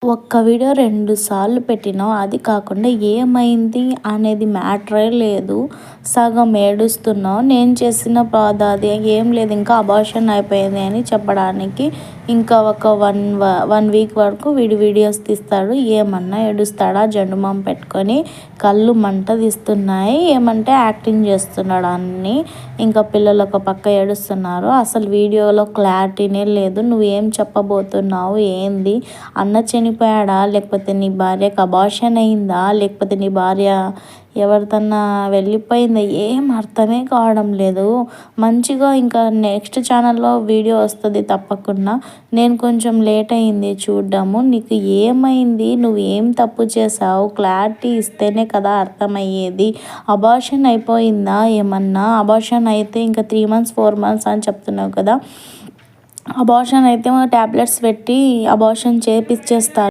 ఒక్క వీడియో 2 సార్లు పెట్టినావు. అది కాకుండా ఏమైంది అనేది మ్యాటరే లేదు. సగం ఏడుస్తున్నావు. నేను చేసిన బాధ అది ఏం లేదు. ఇంకా అబార్షన్ అయిపోయింది అని చెప్పడానికి ఇంకా ఒక 1 వీక్ వరకు వీడియోస్ తీస్తాడు. ఏమన్నా ఏడుస్తాడా జెండుమామ పెట్టుకొని. కళ్ళు మంట తీస్తున్నాయి. ఏమంటే యాక్టింగ్ చేస్తున్నాడు అన్నీ. ఇంకా పిల్లలు ఒక పక్క ఏడుస్తున్నారు. అసలు వీడియోలో క్లారిటీనే లేదు. నువ్వేం చెప్పబోతున్నావు ఏంది? అన్న చనిపోయాడా, లేకపోతే నీ భార్యకు అబార్షన్ అయిందా, లేకపోతే నీ భార్య ఎవరితోన్నా వెళ్ళిపోయిందా? ఏం అర్థమే కావడం లేదు. మంచిగా ఇంకా నెక్స్ట్ ఛానల్లో వీడియో వస్తుంది తప్పకుండా. నేను కొంచెం లేట్ అయింది చూడ్డము. నీకు ఏమైంది? నువ్వు ఏం తప్పు చేసావు? క్లారిటీ ఇస్తేనే కదా అర్థమయ్యేది. అబార్షన్ అయిపోయిందా ఏమన్నా? అబార్షన్ అయితే ఇంకా 3 months 4 months అని చెప్తున్నావు కదా. అబార్షన్ అయితే ట్యాబ్లెట్స్ పెట్టి అబార్షన్ చేపిచ్చేస్తారు.